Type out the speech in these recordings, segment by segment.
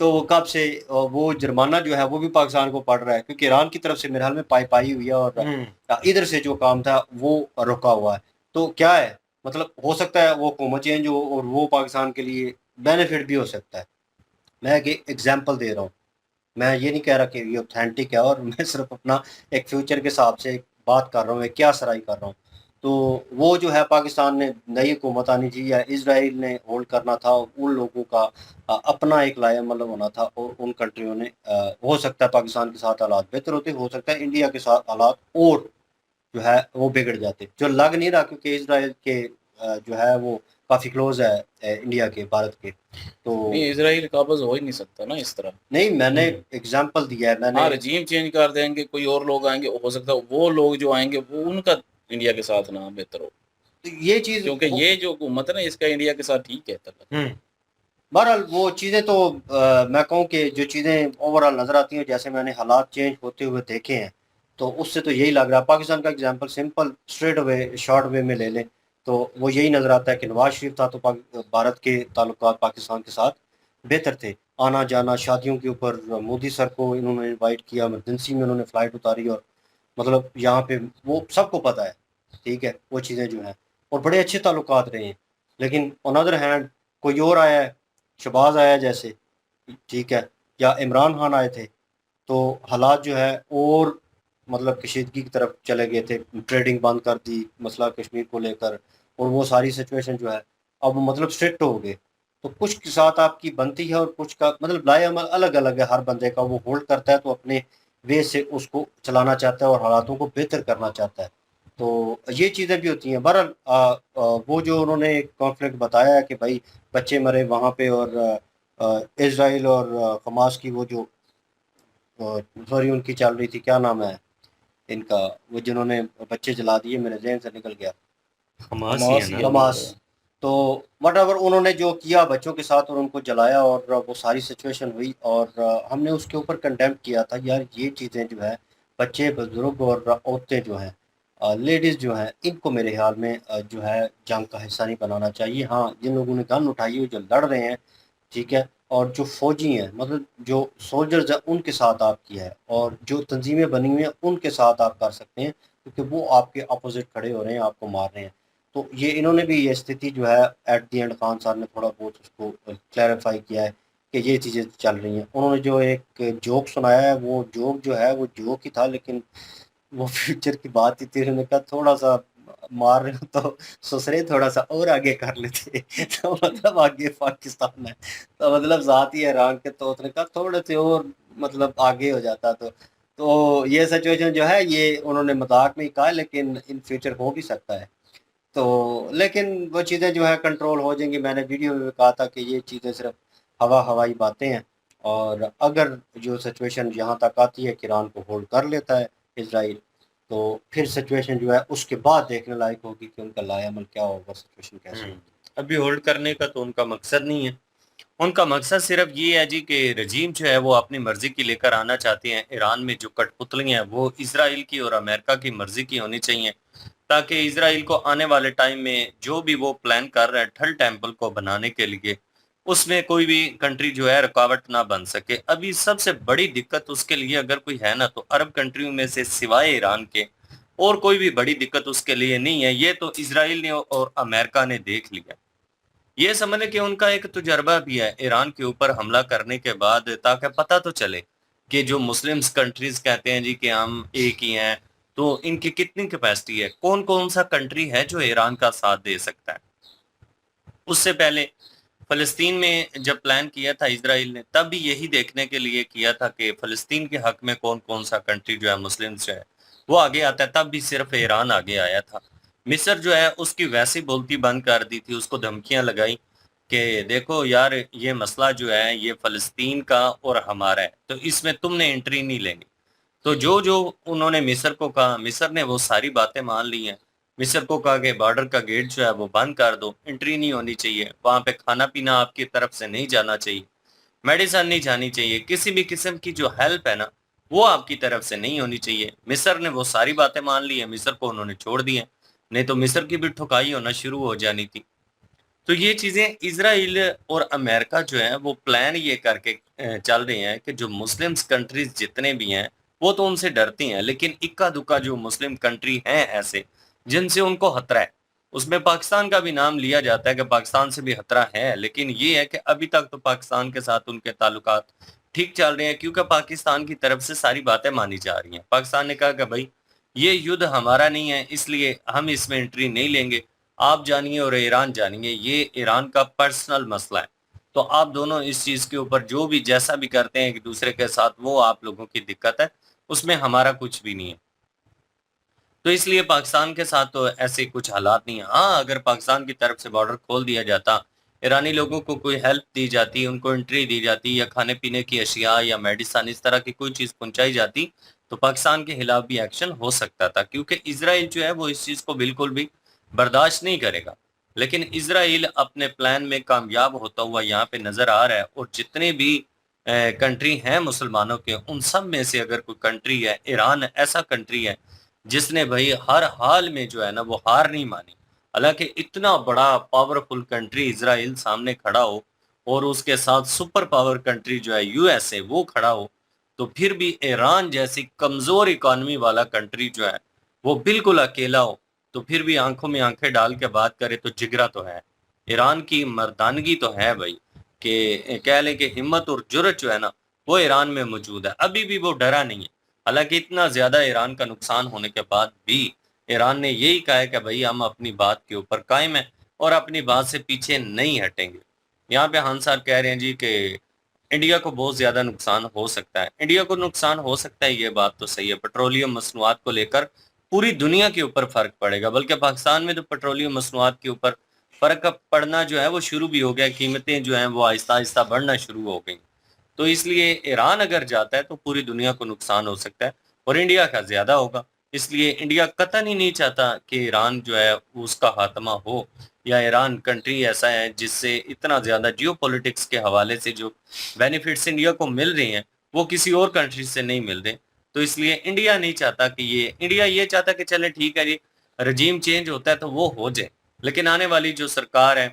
تو وہ کب سے وہ جرمانہ جو ہے وہ بھی پاکستان کو پڑ رہا ہے، کیونکہ ایران کی طرف سے میرے حال میں پائی ہوئی ہے، اور ادھر سے جو کام تھا وہ رکا ہوا ہے. تو کیا ہے مطلب، ہو سکتا ہے وہ حکومت چینج ہو اور وہ پاکستان کے لیے بینیفٹ بھی ہو سکتا ہے. میں ایک ایگزامپل دے رہا ہوں، میں یہ نہیں کہہ رہا کہ یہ اوتھینٹک ہے، اور میں صرف اپنا ایک فیوچر کے حساب سے بات کر رہا ہوں، ایک کیا سرائی کر رہا ہوں. تو وہ جو ہے پاکستان نے نئی حکومت آنی تھی یا اسرائیل نے ہولڈ کرنا تھا، ان لوگوں کا اپنا ایک لائے عمل ہونا تھا، اور ان کنٹریوں نے ہو سکتا ہے پاکستان کے ساتھ حالات بہتر ہوتے، ہو سکتا ہے انڈیا کے ساتھ حالات اور جو ہے وہ بگڑ جاتے، جو لگ نہیں رہا، کیونکہ اسرائیل کے جو ہے وہ کافی کلوز ہے انڈیا کے، بھارت کے. تو نہیں، اسرائیل قابض ہو ہی نہیں سکتا نا اس طرح. نہیں، میں نے ایگزامپل دیا ہے، میں نے ہاں، رجیم چینج کر دیں گے، کوئی اور لوگ آئیں گے، ہو سکتا ہے وہ لوگ جو آئیں گے وہ ان کا انڈیا کے ساتھ نہ بہتر ہو، یہ چیز کیونکہ یہ جو حکومت ہے نا اس کا انڈیا کے ساتھ ٹھیک ہے تک. بہرحال وہ چیزیں تو میں کہوں کہ جو چیزیں اوور آل نظر آتی ہیں، جیسے میں نے حالات چینج ہوتے ہوئے دیکھے ہیں، تو اس سے تو یہی لگ رہا ہے. پاکستان کا ایگزامپل سمپل اسٹریٹ وے شارٹ وے میں لے لیں تو وہ یہی نظر آتا ہے کہ نواز شریف تھا تو بھارت کے تعلقات پاکستان کے ساتھ بہتر تھے، آنا جانا شادیوں کے اوپر مودی سر کو انہوں نے انوائٹ کیا، ایمرجنسی میں انہوں نے فلائٹ اتاری، اور مطلب یہاں پہ وہ سب کو پتہ ہے، ٹھیک ہے، وہ چیزیں جو ہیں، اور بڑے اچھے تعلقات رہے ہیں. لیکن آن ادر ہینڈ کوئی اور آیا ہے، شہباز آیا جیسے، ٹھیک ہے، یا عمران خان آئے تھے، تو حالات جو ہے اور مطلب کشیدگی کی طرف چلے گئے تھے، ٹریڈنگ بند کر دی مسئلہ کشمیر کو لے کر، اور وہ ساری سچویشن جو ہے اب مطلب اسٹرکٹ ہو گئے. تو کچھ کے ساتھ آپ کی بنتی ہے اور کچھ کا مطلب لائے عمل الگ الگ ہے ہر بندے کا، وہ ہولڈ کرتا ہے تو اپنے وے سے اس کو چلانا چاہتا ہے اور حالاتوں کو بہتر کرنا چاہتا ہے. تو یہ چیزیں بھی ہوتی ہیں. بہرحال وہ جو انہوں نے کانفلکٹ بتایا ہے کہ بھائی بچے مرے وہاں پہ، اور اسرائیل اور حماس کی وہ جو سوری ان کی چل رہی تھی، کیا نام ہے ان کا، وہ جنہوں نے بچے جلا دیے، میرے ذہن سے نکل گیا، حماس ہی ہے نا. حماس. تو وٹ ایور انہوں نے جو کیا بچوں کے ساتھ اور ان کو جلایا، اور وہ ساری سچویشن ہوئی، اور ہم نے اس کے اوپر کنڈیم کیا تھا، یار یہ چیزیں جو ہے بچے بزرگ اور عورتیں جو ہیں، لیڈیز جو ہیں، ان کو میرے خیال میں جو ہے جنگ کا حصہ نہیں بنانا چاہیے. ہاں، جن لوگوں نے گن اٹھائی ہوئی جو لڑ رہے ہیں، ٹھیک ہے، اور جو فوجی ہیں مطلب جو سولجرز ہیں ان کے ساتھ آپ کی ہے، اور جو تنظیمیں بنی ہوئی ہیں ان کے ساتھ آپ کر سکتے ہیں، کیونکہ وہ آپ کے اپوزٹ کھڑے ہو رہے ہیں، آپ کو مار رہے ہیں. تو یہ انہوں نے بھی یہ استھتی جو ہے ایٹ دی اینڈ خان صاحب نے تھوڑا بہت اس کو کلیریفائی کیا ہے کہ یہ چیزیں چل رہی ہیں. انہوں نے جو ایک جوک سنایا ہے، وہ جوک جو ہے وہ جوک ہی تھا، لیکن وہ فیوچر کی بات تھی. انہوں نے کہا تھوڑا سا مار رہے ہو تو سسرے تھوڑا سا اور آگے کر لیتے تو مطلب آگے پاکستان ہے، تو مطلب ذات ہی حیران کے، تو اس نے کہا تھوڑے سے اور مطلب آگے ہو جاتا. تو یہ سچویشن جو ہے یہ انہوں نے مذاق میں ہی کہا، لیکن ان فیوچر ہو بھی سکتا ہے. تو لیکن وہ چیزیں جو ہے کنٹرول ہو جائیں گی. میں نے ویڈیو میں کہا تھا کہ یہ چیزیں صرف ہوائی باتیں ہیں، اور اگر جو سچویشن یہاں تک آتی ہے کہ ایران کو ہولڈ کر لیتا ہے اسرائیل، تو پھر سچویشن جو ہے اس کے بعد دیکھنے لائق ہوگی کہ ان کا لائے عمل کیا ہوگا، سچویشن کیسے ہوگی. ابھی ہولڈ کرنے کا تو ان کا مقصد نہیں ہے. ان کا مقصد صرف یہ ہے جی کہ رجیم جو ہے وہ اپنی مرضی کی لے کر آنا چاہتے ہیں. ایران میں جو کٹ پتلی ہیں وہ اسرائیل کی اور امریکہ کی مرضی کی ہونی چاہیے، تاکہ اسرائیل کو آنے والے ٹائم میں جو بھی وہ پلان کر رہا ہے ٹھل ٹیمپل کو بنانے کے لیے، اس میں کوئی بھی کنٹری جو ہے رکاوٹ نہ بن سکے. ابھی سب سے بڑی دقت اس کے لیے اگر کوئی ہے نا تو عرب کنٹریوں میں سے سوائے ایران کے اور کوئی بھی بڑی دقت اس کے لیے نہیں ہے. یہ تو اسرائیل نے اور امریکہ نے دیکھ لیا. یہ سمجھنے کہ ان کا ایک تجربہ بھی ہے ایران کے اوپر حملہ کرنے کے بعد، تاکہ پتہ تو چلے کہ جو مسلم کنٹریز کہتے ہیں جی کہ ہم ایک ہی ہیں، تو ان کی کتنی کیپیسٹی ہے، کون کون سا کنٹری ہے جو ایران کا ساتھ دے سکتا ہے. اس سے پہلے فلسطین میں جب پلان کیا تھا اسرائیل نے، تب بھی یہی دیکھنے کے لیے کیا تھا کہ فلسطین کے حق میں کون کون سا کنٹری جو ہے مسلم جو ہے وہ آگے آتا ہے. تب بھی صرف ایران آگے آیا تھا. مصر جو ہے اس کی ویسی بولتی بند کر دی تھی، اس کو دھمکیاں لگائی کہ دیکھو یار یہ مسئلہ جو ہے یہ فلسطین کا اور ہمارا ہے، تو اس میں تم نے انٹری نہیں لینی. تو جو انہوں نے مصر کو کہا، مصر نے وہ ساری باتیں مان لی ہیں. مصر کو کہا کہ بارڈر کا گیٹ جو ہے وہ بند کر دو، انٹری نہیں ہونی چاہیے، وہاں پہ کھانا پینا آپ کی طرف سے نہیں جانا چاہیے، میڈیسن نہیں جانی چاہیے، کسی بھی قسم کی جو ہیلپ ہے نا وہ آپ کی طرف سے نہیں ہونی چاہیے. مصر نے وہ ساری باتیں مان لی ہیں، مصر کو انہوں نے چھوڑ دی ہیں، نہیں تو مصر کی بھی ٹھکائی ہونا شروع ہو جانی تھی. تو یہ چیزیں اسرائیل اور امریکہ جو ہے وہ پلان یہ کر کے چل رہے ہیں کہ جو مسلمز کنٹریز جتنے بھی ہیں وہ تو ان سے ڈرتی ہیں، لیکن اکا دکا جو مسلم کنٹری ہیں ایسے جن سے ان کو خطرہ ہے، اس میں پاکستان کا بھی نام لیا جاتا ہے کہ پاکستان سے بھی خطرہ ہے، لیکن یہ ہے کہ ابھی تک تو پاکستان کے ساتھ ان کے تعلقات ٹھیک چل رہے ہیں، کیونکہ پاکستان کی طرف سے ساری باتیں مانی جا رہی ہیں۔ پاکستان نے کہا کہ بھائی یہ یدھ ہمارا نہیں ہے، اس لیے ہم اس میں انٹری نہیں لیں گے، آپ جانیے اور ایران جانیے، یہ ایران کا پرسنل مسئلہ ہے، تو آپ دونوں اس چیز کے اوپر جو بھی جیسا بھی کرتے ہیں ایک دوسرے کے ساتھ، وہ آپ لوگوں کی دقت ہے، اس میں ہمارا کچھ بھی نہیں ہے۔ تو اس لیے پاکستان کے ساتھ تو ایسے کچھ حالات نہیں ہیں۔ ہاں اگر پاکستان کی طرف سے بارڈر کھول دیا جاتا، ایرانی لوگوں کو کوئی ہیلپ دی جاتی، ان کو انٹری دی جاتی، یا کھانے پینے کی اشیاء یا میڈیسن اس طرح کی کوئی چیز پہنچائی جاتی، تو پاکستان کے خلاف بھی ایکشن ہو سکتا تھا، کیونکہ اسرائیل جو ہے وہ اس چیز کو بالکل بھی برداشت نہیں کرے گا۔ لیکن اسرائیل اپنے پلان میں کامیاب ہوتا ہوا یہاں پہ نظر آ رہا ہے، اور جتنے بھی کنٹری ہیں مسلمانوں کے، ان سب میں سے اگر کوئی کنٹری ہے، ایران ایسا کنٹری ہے جس نے بھائی ہر حال میں جو ہے نا وہ ہار نہیں مانی، حالانکہ اتنا بڑا پاورفل کنٹری اسرائیل سامنے کھڑا ہو، اور اس کے ساتھ سپر پاور کنٹری جو ہے یو ایس اے وہ کھڑا ہو، تو پھر بھی ایران جیسی کمزور اکانومی والا کنٹری جو ہے وہ بالکل اکیلا ہو، تو پھر بھی آنکھوں میں آنکھیں ڈال کے بات کرے تو جگرا تو ہے، ایران کی مردانگی تو ہے بھائی، کہ کہہ لیں کہ ہمت اور جرت جو ہے نا وہ ایران میں موجود ہے، ابھی بھی وہ ڈرا نہیں ہے۔ حالانکہ اتنا زیادہ ایران کا نقصان ہونے کے بعد بھی ایران نے یہی کہا ہے کہ بھائی ہم اپنی بات کے اوپر قائم ہیں اور اپنی بات سے پیچھے نہیں ہٹیں گے۔ یہاں پہ ہان صاحب کہہ رہے ہیں جی کہ انڈیا کو بہت زیادہ نقصان ہو سکتا ہے، انڈیا کو نقصان ہو سکتا ہے، یہ بات تو صحیح ہے، پیٹرولیم مصنوعات کو لے کر پوری دنیا کے اوپر فرق پڑے گا، بلکہ پاکستان میں تو پیٹرولیم مصنوعات کے اوپر فرق پڑنا جو ہے وہ شروع بھی ہو گیا، قیمتیں جو ہیں وہ آہستہ آہستہ بڑھنا شروع ہو گئیں۔ تو اس لیے ایران اگر جاتا ہے تو پوری دنیا کو نقصان ہو سکتا ہے، اور انڈیا کا زیادہ ہوگا، اس لیے انڈیا قطعاً ہی نہیں چاہتا کہ ایران جو ہے اس کا خاتمہ ہو، یا ایران کنٹری ایسا ہے جس سے اتنا زیادہ جیو پولیٹکس کے حوالے سے جو بینیفٹس انڈیا کو مل رہے ہیں وہ کسی اور کنٹری سے نہیں مل رہے، تو اس لیے انڈیا نہیں چاہتا کہ انڈیا یہ چاہتا کہ چلے ٹھیک ہے، یہ رجیم چینج ہوتا ہے تو وہ ہو جائے، لیکن آنے والی جو سرکار ہے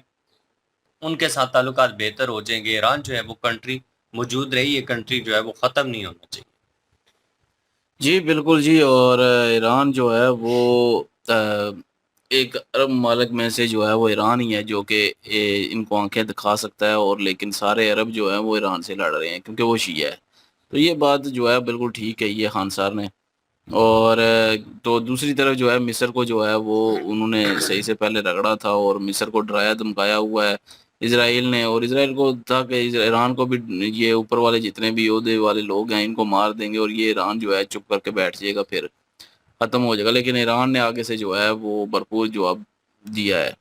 ان کے ساتھ تعلقات بہتر ہو جائیں گے، ایران جو ہے وہ کنٹری موجود رہی، یہ کنٹری جو ہے وہ ختم نہیں ہونا چاہیے۔ جی بالکل جی، اور ایران جو ہے وہ ایک عرب ممالک میں سے جو ہے وہ ایران ہی ہے جو کہ ان کو آنکھیں دکھا سکتا ہے، اور لیکن سارے عرب جو ہیں وہ ایران سے لڑ رہے ہیں کیونکہ وہ شیعہ ہے۔ تو یہ بات جو ہے بالکل ٹھیک ہے یہ خان صاحب نے، اور تو دوسری طرف جو ہے مصر کو جو ہے وہ انہوں نے صحیح سے پہلے رگڑا تھا، اور مصر کو ڈرایا دھمکایا ہوا ہے اسرائیل نے، اور اسرائیل کو تھا کہ ایران کو بھی یہ اوپر والے جتنے بھی عہدے والے لوگ ہیں ان کو مار دیں گے، اور یہ ایران جو ہے چپ کر کے بیٹھ جائے گا، پھر ختم ہو جائے گا۔ لیکن ایران نے آگے سے جو ہے وہ بھرپور جواب دیا ہے،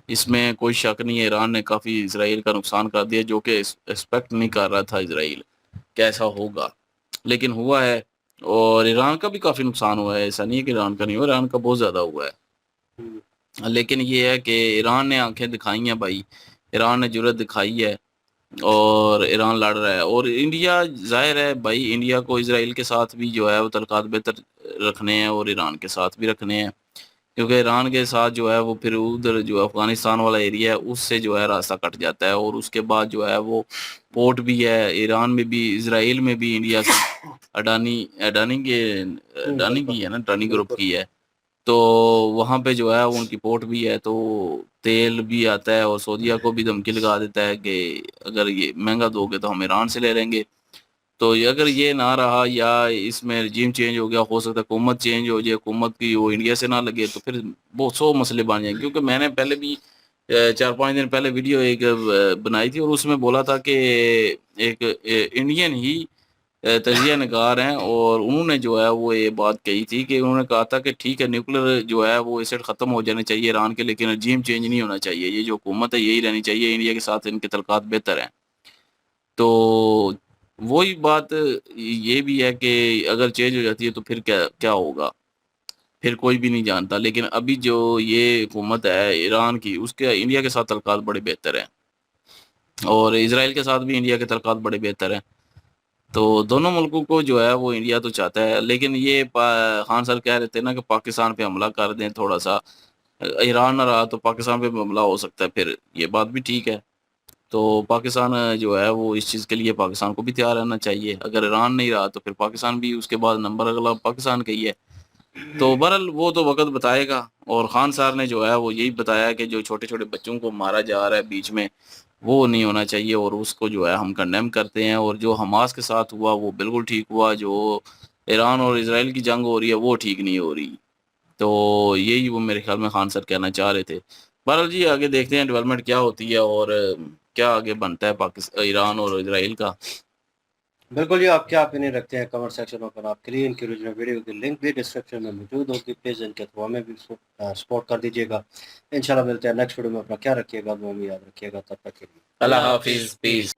اس میں کوئی شک نہیں ہے، ایران نے کافی اسرائیل کا نقصان کر دیا جو کہ ایکسپیکٹ نہیں کر رہا تھا اسرائیل کیسا ہوگا، لیکن ہوا ہے، اور ایران کا بھی کافی نقصان ہوا ہے، ایسا نہیں ہے کہ ایران کا نہیں ہوا، ایران کا بہت زیادہ ہوا ہے، لیکن یہ ہے کہ ایران نے آنکھیں دکھائی ہیں بھائی، ایران نے جرت دکھائی ہے، اور ایران لڑ رہا ہے، اور انڈیا ظاہر ہے بھائی انڈیا کو اسرائیل کے ساتھ بھی جو ہے وہ تعلقات بہتر رکھنے ہیں، اور ایران کے ساتھ بھی رکھنے ہیں، کیونکہ ایران کے ساتھ جو ہے وہ پھر ادھر جو افغانستان والا ایریا ہے اس سے جو ہے راستہ کٹ جاتا ہے، اور اس کے بعد جو ہے وہ پورٹ بھی ہے ایران میں بھی، اسرائیل میں بھی، انڈیا کی اڈانی کی ہے نا، اڈانی گروپ کی ہے، تو وہاں پہ جو ہے ان کی پورٹ بھی ہے، تو تیل بھی آتا ہے، اور سعودیہ کو بھی دھمکی لگا دیتا ہے کہ اگر یہ مہنگا دو گے تو ہم ایران سے لے لیں گے، تو اگر یہ نہ رہا یا اس میں رجیم چینج ہو گیا، ہو سکتا ہے حکومت چینج ہو جائے، حکومت کی وہ انڈیا سے نہ لگے، تو پھر بہت سو مسئلے بن جائیں گے، کیونکہ میں نے پہلے بھی 4-5 دن پہلے ویڈیو ایک بنائی تھی، اور اس میں بولا تھا کہ ایک انڈین ہی تجزیہ نگار ہیں، اور انہوں نے جو ہے وہ یہ بات کہی تھی کہ انہوں نے کہا تھا کہ ٹھیک ہے نیوکلر جو ہے وہ ایسڈ ختم ہو جانے چاہیے ایران کے، لیکن رجیم چینج نہیں ہونا چاہیے، یہ جو حکومت ہے یہی رہنی چاہیے، انڈیا کے ساتھ ان کے تعلقات بہتر ہیں۔ تو وہی بات یہ بھی ہے کہ اگر چینج ہو جاتی ہے تو پھر کیا ہوگا، پھر کوئی بھی نہیں جانتا، لیکن ابھی جو یہ حکومت ہے ایران کی اس کے انڈیا کے ساتھ تعلقات بڑے بہتر ہیں، اور اسرائیل کے ساتھ بھی انڈیا کے تعلقات بڑے بہتر ہیں، تو دونوں ملکوں کو جو ہے وہ انڈیا تو چاہتا ہے، لیکن یہ خان صاحب کہہ رہے تھے نا کہ پاکستان پہ حملہ کر دیں تھوڑا سا، ایران نہ رہا تو پاکستان پہ حملہ ہو سکتا ہے، پھر یہ بات بھی ٹھیک ہے. تو پاکستان جو ہے وہ اس چیز کے لیے پاکستان کو بھی تیار رہنا چاہیے. اگر ایران نہیں رہا تو پھر پاکستان بھی اس کے بعد نمبر اگلا پاکستان کا ہی ہے. تو بہرحال وہ تو وقت بتائے گا. اور خان صاحب نے جو ہے وہ یہی بتایا کہ جو چھوٹے چھوٹے بچوں کو مارا جا رہا ہے بیچ میں، وہ نہیں ہونا چاہیے، اور اس کو جو ہے ہم کنڈیم کرتے ہیں. اور جو حماس کے ساتھ ہوا وہ بالکل ٹھیک ہوا، جو ایران اور اسرائیل کی جنگ ہو رہی ہے وہ ٹھیک نہیں ہو رہی. تو یہی وہ میرے خیال میں خان سر کہنا چاہ رہے تھے. بہرحال جی آگے دیکھتے ہیں ڈیولپمنٹ کیا ہوتی ہے اور کیا آگے بنتا ہے پاکستان ایران اور اسرائیل کا. بالکل جی، آپ کیا اوپینین رکھتے ہیں کمنٹ سیکشن میں اوپن آپ کے لیے. ان کی اوریجنل ویڈیو کی لنک بھی ڈسکرپشن میں موجود ہوگی، پلیز ان کے تھرو ہمیں بھی سپورٹ کر دیجیے گا. انشاءاللہ ملتے ہیں نیکسٹ ویڈیو میں. اپنا خیال رکھیے گا، دعا میں یاد رکھیے گا. تب تک کے لیے اللہ حافظ، پیس.